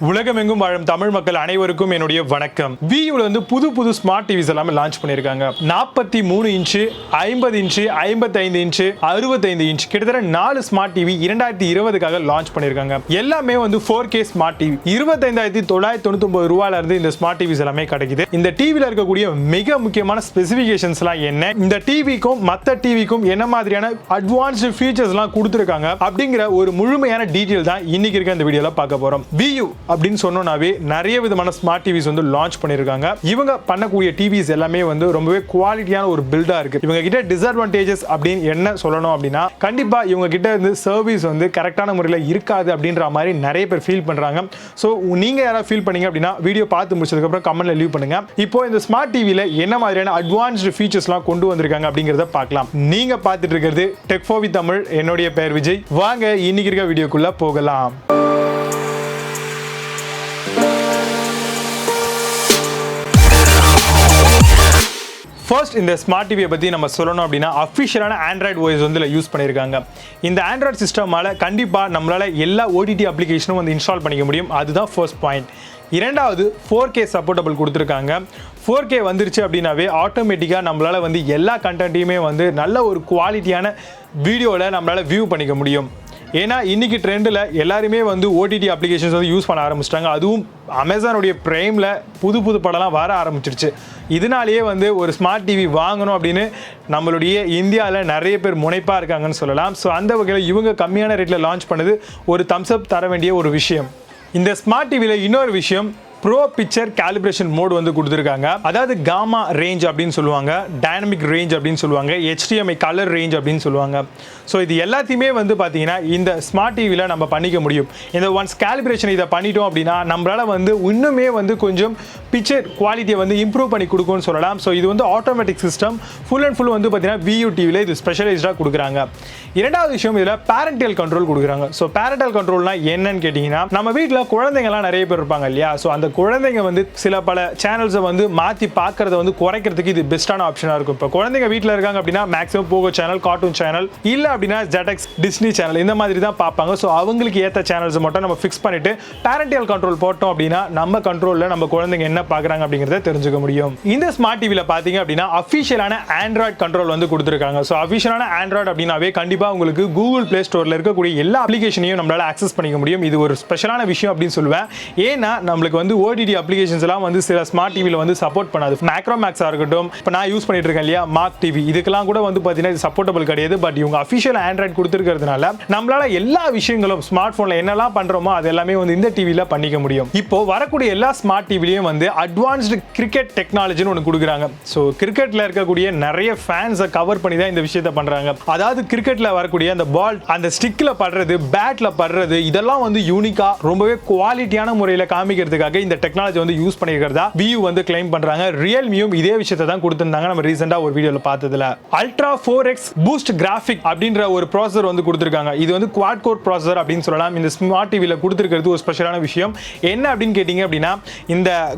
உலகமெங்கும் வாழும் தமிழ் மக்கள் அனைவருக்கும் என்னுடைய வணக்கம். வியூல வந்து புது ஸ்மார்ட் டிவிஸ் எல்லாமே லான்ச் பண்ணிருக்காங்க. 43 இன்ச்சு, 50 இன்ச்சு, 55 இன்ச்சு, 65 இன்ச்சு, கிட்டத்தட்ட 4 ஸ்மார்ட் டிவி 2020க்காக லான்ச் பண்ணிருக்காங்க. எல்லாமே வந்து 4K ஸ்மார்ட் டிவி. 25,999 ரூபாயில இருந்து இந்த ஸ்மார்ட் டிவிஸ் எல்லாமே கிடைக்குது. இந்த டிவில இருக்கக்கூடிய மிக முக்கியமான ஸ்பெசிபிகேஷன்ஸ்லாம் என்ன, இந்த டிவிக்கும் மற்ற டிவிக்கும் என்ன மாதிரியான அட்வான்ஸ்டு ஃபீச்சர்ஸ்லாம் கொடுத்துருக்காங்க அப்படிங்கிற ஒரு முழுமையான டீடைல் தான் இன்னைக்கு இருக்க இந்த வீடியோல பார்க்க போறோம். வியூ அப்படின்னு சொன்னோம்னாவே நிறைய விதமான ஸ்மார்ட் டிவிஸ் வந்து லான்ச் பண்ணிருக்காங்க. இவங்க பண்ணக்கூடிய டிவிஸ் எல்லாமே வந்து ரொம்பவே குவாலிட்டியான ஒரு பில்டா இருக்கு. இவங்க கிட்ட டிஸ்அட்வான்டேஜஸ் அப்படின்னு என்ன சொல்லணும் அப்படின்னா, கண்டிப்பா இவங்க கிட்ட இருந்து சர்வீஸ் வந்து கரெக்டான முறையில் இருக்காது அப்படின்ற மாதிரி நிறைய பேர் ஃபீல் பண்றாங்க. ஸோ நீங்க யாராவது ஃபீல் பண்ணீங்க அப்படின்னா வீடியோ பார்த்து முடிச்சதுக்கு அப்புறம் கமெண்ட்ல லீவ் பண்ணுங்க. இப்போ இந்த ஸ்மார்ட் டிவில என்ன மாதிரியான அட்வான்ஸ்டு ஃபீச்சர்ஸ்லாம் கொண்டு வந்திருக்காங்க அப்படிங்கறத பார்க்கலாம். நீங்க பார்த்துட்டு இருக்கிறது டெக் வித் தமிழ். என்னுடைய பெயர் விஜய். வாங்க இன்னைக்கு இருக்க வீடியோக்குள்ள போகலாம். ஃபர்ஸ்ட் இந்த ஸ்மார்ட் டிவியை பற்றி நம்ம சொல்லணும் அப்படின்னா, அஃபிஷியலான ஆண்ட்ராய்டு ஓஎஸ் வந்து யூஸ் பண்ணியிருக்காங்க. இந்த ஆண்ட்ராய்டு சிஸ்டமால் கண்டிப்பாக நம்மளால் எல்லா ஓடிடி அப்ளிகேஷனும் வந்து இன்ஸ்டால் பண்ணிக்க முடியும். அதுதான் ஃபர்ஸ்ட் பாயிண்ட். இரண்டாவது 4K சப்போர்ட்டபிள் கொடுத்துருக்காங்க. 4K வந்துருச்சு அப்படின்னாவே ஆட்டோமேட்டிக்காக நம்மளால் வந்து எல்லா கண்டென்ட்டையுமே வந்து நல்ல ஒரு குவாலிட்டியான வீடியோவில் நம்மளால் வியூ பண்ணிக்க முடியும். ஏன்னா இன்னைக்கு ட்ரெண்டில் எல்லாருமே வந்து ஓடிடி அப்ளிகேஷன்ஸ் வந்து யூஸ் பண்ண ஆரம்பிச்சிட்டாங்க. அதுவும் அமேசானுடைய ப்ரைமில் புது படம்லாம் வர ஆரம்பிச்சிருச்சு. இதனாலேயே வந்து ஒரு ஸ்மார்ட் டிவி வாங்கணும் அப்படின்னு நம்மளுடைய இந்தியாவில் நிறைய பேர் முனைப்பாக இருக்காங்கன்னு சொல்லலாம். ஸோ அந்த வகையில் இவங்க கம்மியான ரேட்டில் லான்ச் பண்ணது ஒரு தம்ஸ் அப் தர வேண்டிய ஒரு விஷயம். இந்த ஸ்மார்ட் டிவியில் இன்னொரு விஷயம், ப்ரோ பிக்சர் கேலிப்ரேஷன் மோட் வந்து கொடுத்துருக்காங்க. அதாவது காமா ரேஞ்ச் அப்படின்னு சொல்லுவாங்க, டைனமிக் ரேஞ்ச் அப்படின்னு சொல்லுவாங்க, HDMI கலர் ரேஞ்ச் அப்படின்னு சொல்லுவாங்க. ஸோ இது எல்லாத்தையுமே வந்து பார்த்தீங்கன்னா இந்த ஸ்மார்ட் டிவியில் நம்ம பண்ணிக்க முடியும். இந்த ஒன்ஸ் கேலிப்ரேஷன் இதை பண்ணிட்டோம் அப்படின்னா நம்மளால் வந்து இன்னுமே வந்து கொஞ்சம் பிக்சர் குவாலிட்டியை வந்து இம்ப்ரூவ் பண்ணி கொடுக்கும்னு சொல்லலாம். ஸோ இது வந்து automatic system full and full வந்து பார்த்தீங்கன்னா வியூ டிவியில் இது ஸ்பெஷலைஸ்டாக கொடுக்குறாங்க. இரண்டாவது விஷயம், இதில் பேரண்டல் கண்ட்ரோல் கொடுக்குறாங்க. ஸோ பேரண்டல் கண்ட்ரோல்னா என்னன்னு கேட்டிங்கன்னா, நம்ம வீட்டில் குழந்தைங்கலாம் நிறைய பேர் இருப்பாங்க இல்லையா? ஸோ அந்த குழந்தைங்க வந்து சில பல சேனல்ஸை வந்து மாற்றி பார்க்கறத வந்து குறைக்கிறதுக்கு இது பெஸ்ட்டான ஆப்ஷனாக இருக்கும். இப்போ குழந்தைங்க வீட்டில் இருக்காங்க அப்படின்னா மேக்ஸிமம் போகோ சேனல், கார்ட்டூன் சேனல், இல்லை அப்படின்னா ஜெடெக்ஸ், டிஸ்னி சேனல், இந்த மாதிரி தான் பார்ப்பாங்க. ஸோ அவங்களுக்கு ஏற்ற சேனல்ஸை மட்டும் நம்ம ஃபிக்ஸ் பண்ணிட்டு பேரண்டல் கண்ட்ரோல் போட்டோம் அப்படின்னா நம்ம கண்ட்ரோலில் நம்ம குழந்தைங்க என்ன பார்க்குறாங்க அப்படிங்கிறத தெரிஞ்சுக்க முடியும். இந்த ஸ்மார்ட் டிவியில் பார்த்தீங்க அப்படின்னா அஃபிஷியலான ஆண்ட்ராய்டு கண்ட்ரோல் வந்து கொடுத்துருக்காங்க. ஸோ அஃபிஷியலான ஆண்ட்ராய்டு அப்படின்னாவே கண்டிப்பாக உங்களுக்கு கூகுள் பிளே ஸ்டோரில் இருக்கக்கூடிய எல்லா அப்ளிகேஷனையும் நம்மளால் ஆக்சஸ் பண்ணிக்க முடியும். இது ஒரு ஸ்பெஷலான விஷயம் அப்படின்னு சொல்லுவேன். ஏன்னா நம்மளுக்கு வந்து ஓடிடி அப்ளிகேஷன்ஸ் எல்லாம் வந்து சில ஸ்மார்ட் டிவியில் வந்து சப்போர்ட் பண்ணாது. மேக்ரோமேக்ஸாக இருக்கட்டும், இப்போ நான் யூஸ் பண்ணிட்டு இருக்கேன் இல்லையா மார்க் டிவி, இதுக்கெல்லாம் கூட வந்து பார்த்தீங்கன்னா இது சப்போர்ட்டபிள் கிடையாது. பட் இவங்க அஃபிஷியல் ஆண்ட்ராய்டு கொடுத்துருக்கிறதுனால நம்மளால எல்லா விஷயங்களும் ஸ்மார்ட் ஃபோனில் என்னெல்லாம் பண்ணுறோமோ அது எல்லாமே வந்து இந்த டிவியில் பண்ணிக்க முடியும். இப்போ வரக்கூடிய எல்லா ஸ்மார்ட் டிவிலையும் வந்து அட்வான்ஸ்டு கிரிக்கெட் டெக்னாலஜின்னு ஒன்று கொடுக்குறாங்க. ஸோ கிரிக்கெட்டில் இருக்கக்கூடிய நிறைய ஃபேன்ஸை கவர் பண்ணி தான் இந்த விஷயத்தை பண்ணுறாங்க. அதாவது கிரிக்கெட்டில் வரக்கூடிய அந்த பால் அந்த ஸ்டிக்கில் படுறது, பேட்டில் படுறது, இதெல்லாம் வந்து யூனிக்காக ரொம்பவே குவாலிட்டியான முறையில் காமிக்கிறதுக்காக இந்த டெக்னாலஜி வந்து யூஸ் பண்ணிக்கிறதா வியூ வந்து கிளைம் பண்றாங்க. ரியல்மியும் இதே விஷயத்தை தான் கொடுத்திருந்தாங்க. நம்ம ரீசெண்டா ஒரு வீடியோல பார்த்ததுல அல்ட்ரா 4x பூஸ்ட் கிராஃபிக் அப்படின்ற ஒரு ப்ராசஸர் வந்து கொடுத்திருக்காங்க. இது வந்து குவாட் கோர் ப்ராசஸர் அப்படின்னு சொல்லலாம். இந்த ஸ்மார்ட் டிவில கொடுத்திருக்கிறது ஒரு ஸ்பெஷலான விஷயம் என்ன அப்படின்னு கேட்டீங்க அப்படின்னா, இந்த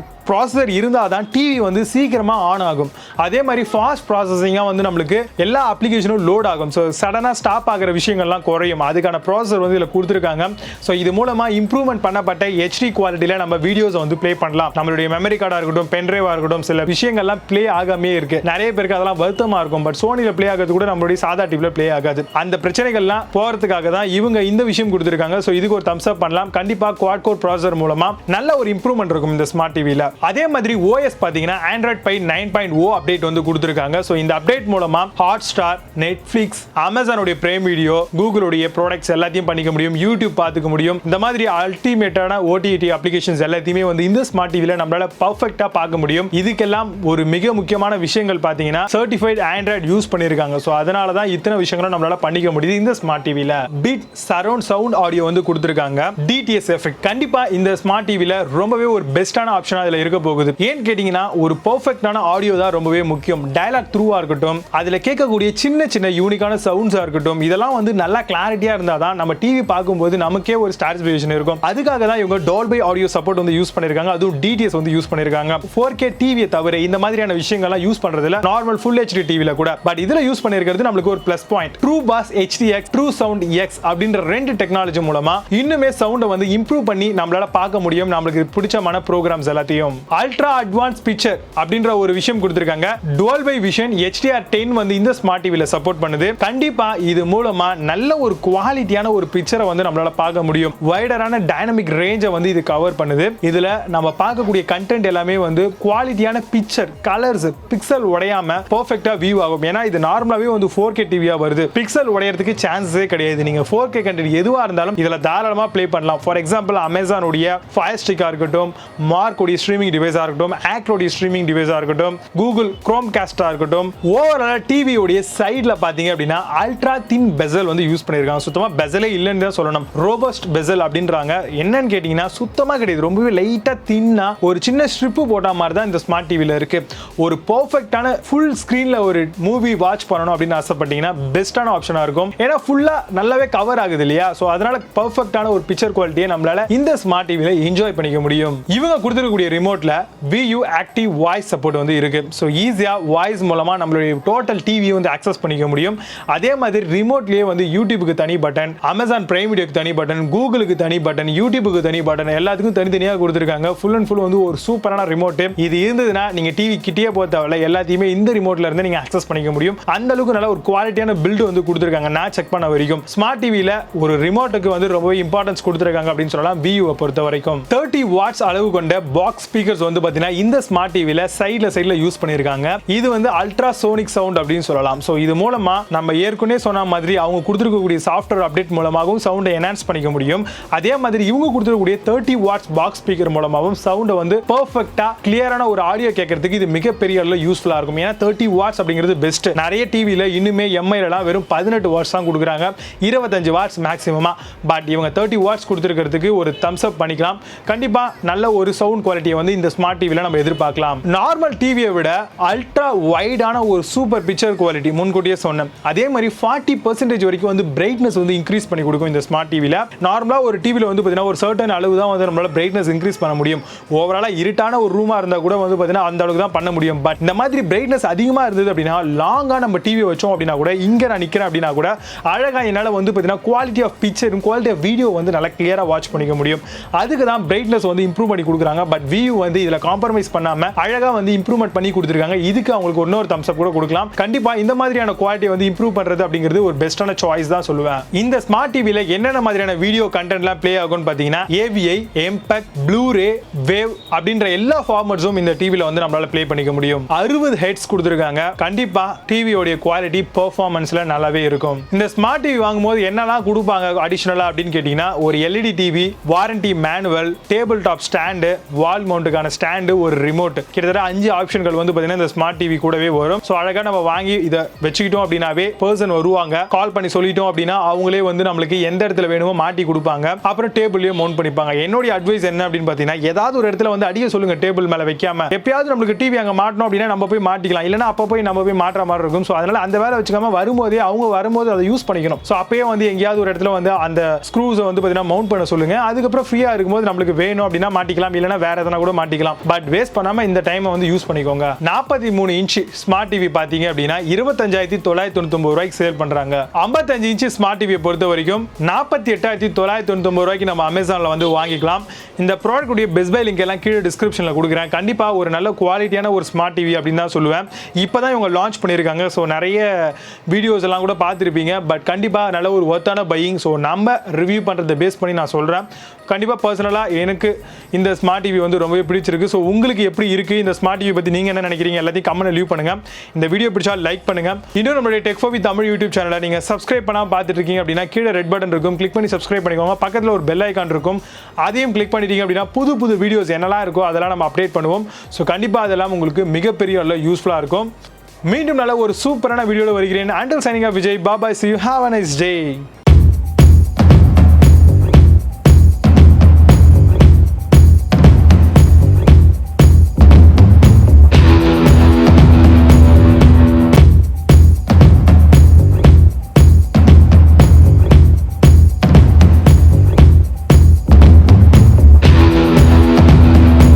ப்ராசஸர் இருந்தால் தான் டிவி வந்து சீக்கிரமாக ஆன் ஆகும். அதே மாதிரி ஃபாஸ்ட் ப்ராசஸிங்காக வந்து நம்மளுக்கு எல்லா அப்ளிகேஷனும் லோட் ஆகும். ஸோ சடனாக ஸ்டாப் ஆகிற விஷயங்கள்லாம் குறையும். அதுக்கான ப்ராசஸர் வந்து இதில் கொடுத்துருக்காங்க. ஸோ இது மூலமாக இம்ப்ரூவ்மெண்ட் பண்ணப்பட்ட HD குவாலிட்டியில் நம்ம வீடியோஸை வந்து ப்ளே பண்ணலாம். நம்மளுடைய மெமரி கார்டாக இருக்கட்டும், பென்ட்ரைவாக இருக்கட்டும், சில விஷயங்கள்லாம் ப்ளே ஆகாமே இருக்கு. நிறைய பேருக்கு அதெல்லாம் வருத்தமாக இருக்கும். பட் சோனியில் ப்ளே ஆகிறது கூட நம்மளுடைய சாதா டிவியில் ப்ளே ஆகாது. அந்த பிரச்சனைகள்லாம் போகிறதுக்காக தான் இவங்க இந்த விஷயம் கொடுத்துருக்காங்க. ஸோ இதுக்கு ஒரு தம்ஸ் அப் பண்ணலாம். கண்டிப்பாக குவாட் கோர் ப்ராசஸர் மூலமாக நல்ல ஒரு இம்ப்ரூவ்மெண்ட் இருக்கும் இந்த ஸ்மார்ட் டிவியில். அதே மாதிரி OS பாத்தீங்கன்னா Android Pie 9.0 அப்டேட் வந்து கொடுத்திருக்காங்க. சோ இந்த அப்டேட் மூலமா Hotstar, Netflix, Amazon உடைய Prime Video, Google உடைய ப்ராடக்ட்ஸ் எல்லாத்தையும் பண்ணிக்க முடியும், YouTube பார்த்துக்க முடியும். இந்த மாதிரி அல்டிமேட்டான OTT அப்ளிகேஷன்ஸ் எல்லாத்தையுமே வந்து இந்த ஸ்மார்ட் டிவில நம்மளால பெர்ஃபெக்ட்டா பார்க்க முடியும். இதுக்கெல்லாம் ஒரு மிக முக்கியமான விஷயங்கள் பாத்தீங்கன்னா சர்டிஃபைட் Android யூஸ் பண்ணிருக்காங்க. சோ அதனால தான் இத்தனை விஷயங்களும் நம்மளால பண்ணிக்க முடியுது இந்த ஸ்மார்ட் டிவில. பீட் சரவுண்ட் சவுண்ட் ஆடியோ வந்து கொடுத்திருக்காங்க. DTS எஃபெக்ட் கண்டிப்பா இந்த ஸ்மார்ட் டிவில ரொம்பவே ஒரு பெஸ்டான ஆப்ஷனா இதுல இருக்க போகுது. ஏன் கேட்டீங்கன்னா ஒரு பெர்ஃபெக்ட்டான ஆடியோ தான் ரொம்பவே முக்கியம். டயலாக் த்ரூவா இருக்கட்டும், அதுல கேட்கக்கூடிய சின்ன சின்ன யூனிக்கான சவுண்ட்ஸா இருக்கட்டும், இதெல்லாம் வந்து நல்லா கிளாரிட்டியா இருந்தா தான் நம்ம டிவி பார்க்கும்போது நமக்கே ஒரு சாட்டிஸ்ஃபேக்ஷன் இருக்கும். அதுக்காக தான் இவங்க டால்பை ஆடியோ சப்போர்ட் வந்து யூஸ் பண்ணிருக்காங்க. அதுவும் டிடிஎஸ் வந்து யூஸ் பண்ணிருக்காங்க. 4K டிவியை தவிர இந்த மாதிரியான விஷயங்கள்லாம் யூஸ் பண்றதுல நார்மல் ஃபுல் HD டிவில கூட, பட் இதுல யூஸ் பண்ணிருக்கிறது நமக்கு ஒரு plus point. True bass HDX, true sound X அப்படின்ற ரெண்டு டெக்னாலஜி மூலமா இன்னுமே சவுண்டை வந்து இம்ப்ரூவ் பண்ணி நம்மளால பார்க்க முடியும் நமக்கு பிடிச்சமான ப்ரோக்ராம்ஸ் எல்லாத்தையும். அல்ட்ரா அட்வான்ஸ் பிக்சர் அப்படின்ற ஒரு விஷயம் கொடுத்திருக்காங்க. டுவல் பை விஷன் HDR10 வந்து இந்த ஸ்மார்ட் டிவில சப்போர்ட் பண்ணுது. கண்டிப்பா இது மூலமா நல்ல ஒரு குவாலிட்டியான ஒரு பிக்சரை வந்து நம்மளால பார்க்க முடியும். வைடரான டைனமிக் ரேஞ்சை வந்து இது கவர் பண்ணுது. இதுல நம்ம பார்க்கக்கூடிய கண்டென்ட் எல்லாமே வந்து குவாலிட்டியான பிக்சர், கலர்ஸ், பிக்சல் உடையாம பெர்ஃபெக்ட்டா வியூ ஆகும். ஏன்னா இது நார்மலாவே வந்து 4K டிவியா வருது. பிக்சல் உடையறதுக்கு சான்ஸே கிடையாது. நீங்க 4K கண்டென்ட் எதுவா இருந்தாலும் இதுல தாராளமா ப்ளே பண்ணலாம். ஃபார் எக்ஸாம்பிள் அமேசான் உடைய ஃபயர் ஸ்டிக்கா இருக்கட்டும், மார்க் உடைய ஸ்ட்ரீமிங் டிவைஸா இருக்கட்டும், ஆக்ட் உடைய ஸ்ட்ரீமிங் டிவைஸா இருக்கட்டும், கூகுள் குரோம் காஸ்டா இருக்கட்டும், ஓவரால் டிவி உடைய சைடுல பாத்தீங்க அப்படின்னா அல்ட்ரா தின் பெசல் வந்து யூஸ் பண்ணிருக்காங்க. சுத்தமா பெசலே இல்லைன்னு தான் சொல்லணும். ரோபஸ்ட் பெசல் அப்படின்றாங்க. என்னன்னு கேட்டீங்கன்னா சுத்தமா கிடையாது. ரொம்பவே லைட்டா தின்னா ஒரு சின்ன ஸ்ட்ரிப் போட்ட மாதிரி தான் இந்த ஸ்மார்ட் டிவில இருக்கு. ஒரு பெர்ஃபெக்ட்டான ஃபுல் ஸ்கிரீன்ல ஒரு மூவி வாட்ச் பண்ணணும் அப்படின்னு ஆசைப்பட்டீங்கன்னா பெஸ்டான ஆப்ஷனா இருக்கும். ஏன்னா ஃபுல்லா நல்லாவே கவர் ஆகுது இல்லையா? சோ அதனால பெர்ஃபெக்ட்டான ஒரு பிக்சர் குவாலிட்டியை நம்மளால இந்த ஸ்மார்ட் டிவில என்ஜாய் பண்ணிக்க முடியும். இவங்க கொடுத்திருக்கக்கூடிய ரிமோட்ல VU ஆக்டிவ் வாய்ஸ் சப்போர்ட் வந்து இருக்கு. சோ ஈஸியா வாய்ஸ் மூலமா நம்மளுடைய டோட்டல் டிவியை வந்து அக்சஸ் பண்ணிக்க முடியும். அதே மாதிரி ரிமோட்லயே வந்து யூடியூபுக்கு தனி பட்டன், அமேசான் பிரைம் வீடியோக்கு தனி பட்டன், கூகுளுக்கு தனி பட்டன், யூடியூபுக்கு தனி பட்டன், எல்லாத்துக்கும் தனித்தனியாக கொடுத்திருக்காங்க. ஃபுல் அண்ட் ஃபுல் வந்து ஒரு சூப்பரான ரிமோட். இது இருந்ததுன்னா நீங்க டிவி கிட்டே போக தேவையில்ல, எல்லாத்தையுமே இந்த ரிமோட்ல இருந்து நீங்க அக்சஸ் பண்ணிக்க முடியும். அந்த அளவுக்கு நல்ல ஒரு குவாலிட்டியான பில்ட் வந்து கொடுத்திருக்காங்க. நான் செக் பண்ண வரைக்கும் ஸ்மார்ட் டிவில ஒரு ரிமோட்டுக்கு வந்து ரொம்பவே இம்பார்ட்டன்ஸ் கொடுத்திருக்காங்க அப்படின்னு சொல்லலாம். VU பொறுத்த வரைக்கும் 30 வாட்ஸ் அளவு கொண்ட பாக்ஸ் ஸ்பீக்கர்ஸ் வந்து பாத்தீங்கன்னா இந்த ஸ்மார்ட் டிவில சைடுல யூஸ் பண்ணிருக்காங்க. இது வந்து அல்ட்ரா சோனிக் சவுண்ட் அப்படின்னு சொல்லலாம். சோ இது மூலமா நம்ம ஏற்கனவே சொன்ன மாதிரி அவங்க கொடுத்திருக்கக்கூடிய சாஃப்ட்வேர் அப்டேட் மூலமாகவும் சவுண்டை என்ஹான்ஸ் பண்ணிக்க முடியும். அதே மாதிரி இவங்க கொடுத்திருக்கக்கூடிய 30 வாட்ஸ் பாக்ஸ் ஸ்பீக்கர் மூலமாகவும் சவுண்டை வந்து பெர்ஃபெக்ட்டா கிளியரான ஒரு ஆடியோ கேட்கறதுக்கு இது மிகப்பெரிய அளவுல யூஸ்ஃபுல்லா இருக்கும். ஏன்னா 30 வாட்ஸ் அப்படிங்கிறது பெஸ்ட். நிறைய டிவில இன்னுமே MI எல்லாம் வெறும் 18 வாட்ஸ் தான் கொடுக்குறாங்க, 25 வாட்ஸ் மேக்ஸிமமா. பட் இவங்க 30 வாட்ஸ் கொடுத்திருக்கிறதுக்கு ஒரு தம்ஸ் அப் பண்ணிக்கலாம். கண்டிப்பா நல்ல ஒரு சவுண்ட் குவாலிட்டியை வந்து இந்த ஸ்மார்ட் டிவில நம்ம எதிர்பார்க்கலாம். நார்மல் டிவியை விட அல்ட்ரா வைடான ஒரு சூப்பர் பிக்சர் குவாலிட்டி முன்கூட்டியே சொன்னேன். அதே மாதிரி 40% வரைக்கும் வந்து பிரைட்னஸ் வந்து இன்க்ரீஸ் பண்ணி கொடுக்கும் இந்த ஸ்மார்ட் டிவில. நார்மலா ஒரு டிவில வந்து பாத்தீங்கன்னா ஒரு சர்டன் அளவு தான் வந்து நம்மளால பிரைட்னஸ் இன்க்ரீஸ் பண்ண முடியும். ஓவராலா இருட்டான ஒரு ரூமா இருந்தா கூட வந்து பாத்தீங்கன்னா அந்த அளவுக்கு தான் பண்ண முடியும். பட் இந்த மாதிரி பிரைட்னஸ் அதிகமா இருந்தது அப்படின்னா லாங்கா நம்ம டிவி வச்சோம் அப்படின்னா கூட, இங்க நான் நிக்கிறேன் அப்படின்னா கூட அழகா என்னால வந்து பாத்தீங்கன்னா quality of picture, quality of video வந்து நல்லா கிளியரா வாட்ச் பண்ணிக்க முடியும். அதுக்கு தான் பிரைட்னஸ் வந்து இம்ப்ரூவ் பண்ணி கொடுக்குறாங்க. பட் VU வந்து இதுல காம்ப்ரமைஸ் பண்ணாம அழகா வந்து இம்ப்ரூவ்மெண்ட் பண்ணி கொடுத்திருக்காங்க. இதுக்கு அவங்களுக்கு இன்னொரு தம்ஸ் அப் கூட கொடுக்கலாம். கண்டிப்பா இந்த மாதிரியான குவாலிட்டி வந்து இம்ப்ரூவ் பண்றது அப்படிங்கிறது ஒரு பெஸ்டான சாய்ஸ் தான் சொல்லுவேன். இந்த ஸ்மார்ட் டிவில என்னென்ன மாதிரியான வீடியோ கண்டென்ட்லாம் ப்ளே ஆகும்னு பாத்தீங்கன்னா AVI, MPEG, Blu-ray, Wave அப்படின்ற எல்லா ஃபார்மட்ஸும் இந்த டிவில வந்து நம்மளால ப்ளே பண்ணிக்க முடியும். 60 ஹெட்ஸ் கொடுத்திருக்காங்க. கண்டிப்பா டிவியோட குவாலிட்டி பெர்ஃபார்மன்ஸ்ல நல்லாவே இருக்கும். இந்த ஸ்மார்ட் டிவி வாங்கும்போது என்னெல்லாம் கொடுப்பாங்க அடிஷனலா அப்படின்னு கேட்டீங்கன்னா ஒரு LED TV, warranty manual, table top stand, wall மவுண்ட்டுக்கான ஸ்டாண்டு, ஒரு ரிமோட், கிட்டத்தட்ட 5 ஆப்ஷன்கள் வந்து பாத்தீங்கன்னா இந்த ஸ்மார்ட் டிவி கூடவே வரும். சோ அழகா நம்ம வாங்கி இதை வச்சுக்கிட்டோம் அப்படின்னாவே பர்சன் வருவாங்க, கால் பண்ணி சொல்லிட்டோம் அப்படின்னா அவங்களே வந்து நம்மளுக்கு எந்த இடத்துல வேணுமோ மாட்டி கொடுப்பாங்க. அப்புறம் டேபிள்லயே மவுண்ட் பண்ணிப்பாங்க. என்னோட அட்வைஸ் என்ன அப்படின்னு பாத்தீங்கன்னா ஏதாவது ஒரு இடத்துல வந்து அடிக்க சொல்லுங்க, டேபிள் மேல வைக்காம. எப்பயாவது நம்மளுக்கு டிவி அங்க மாட்டணும் அப்படின்னா நம்ம போய் மாட்டிக்கலாம், இல்லைன்னா அப்ப போய் நம்ம போய் மாட்டுற மாதிரி இருக்கும். சோ அதனால அந்த வேலை வச்சுக்காம வரும்போதே அவங்க வரும்போது அதை யூஸ் பண்ணிக்கணும். சோ அப்பயே வந்து எங்கேயாவது ஒரு இடத்துல வந்து அந்த ஸ்க்ரூஸை வந்து பாத்தீங்கன்னா மவுண்ட் பண்ண சொல்லுங்க. அதுக்கப்புறம் ஃப்ரீயா இருக்கும்போது நம்மளுக்கு வேணும் அப்படின்னா மாட்டிக்கலாம், இல்லைன்னா வேற எதனா கூட மாட்டிக்கலாம். பட் வேஸ்ட் பண்ணாம இந்த டைமை வந்து யூஸ் பண்ணிக்கோங்க. 43 இன்ச் ஸ்மார்ட் டிவி பாத்தீங்க அப்படின்னா 25,999 ரூபாய்க்கு சேல் பண்றாங்க. 55 இன்ச் ஸ்மார்ட் டிவியை பொறுத்த வரைக்கும் 48,999 ரூபாய்க்கு நம்ம அமேசான்ல வந்து வாங்கிக்கலாம். இந்த ப்ராடக்ட் உடைய பெஸ்ட் பை லிங்க் எல்லாம் கீழே டிஸ்கிரிப்ஷன்ல கொடுக்குறேன். கண்டிப்பா ஒரு நல்ல குவாலிட்டியான ஒரு ஸ்மார்ட் டிவி அப்படின்னு தான் சொல்லுவேன். இப்பதான் இவங்க லான்ச் பண்ணிருக்காங்க. ஸோ நிறைய வீடியோஸ் எல்லாம் கூட பார்த்துருப்பீங்க. பட் கண்டிப்பா நல்ல ஒரு ஒர்த்தான பையிங். ஸோ நம்ம ரிவ்யூ பண்றதை பேஸ் பண்ணி நான் சொல்றேன். கண்டிப்பா பர்சனலா எனக்கு இந்த ஸ்மார்ட் டிவி வந்து ரொம்பவே பிடிச்சிருக்கு. ஸோ உங்களுக்கு எப்படி இருக்கு இந்த ஸ்மார்ட் டிவி பத்தி நீங்க என்ன நினைக்கிறீங்க எல்லாத்தையும் கமெண்ட் லீவ் பண்ணுங்க. இந்த வீடியோ பிடிச்சா லைக் பண்ணுங்க. இன்னும் நம்மளுடைய tech for with Tamil YouTube சேனலை நீங்க சப்ஸ்கிரைப் பண்ணாம பார்த்துட்டு இருக்கீங்க அப்படின்னா கீழே ரெட் பட்டன் இருக்கும், கிளிக் பண்ணி சப்ஸ்கிரைப் பண்ணிக்கோங்க. பக்கத்தில் ஒரு பெல் ஐக்கான் இருக்கும், அதையும் கிளிக் பண்ணிட்டீங்க அப்படின்னா புது புது வீடியோஸ் என்னெல்லாம் இருக்கோ அதெல்லாம் நம்ம அப்டேட் பண்ணுவோம். ஸோ கண்டிப்பா அதெல்லாம் உங்களுக்கு மிகப்பெரிய யூஸ்ஃபுல்லா இருக்கும். மீண்டும் நல்ல ஒரு சூப்பரான வீடியோவில் வருகிறேன். Until signing off, Vijay. Bye bye. See you. Have a nice day.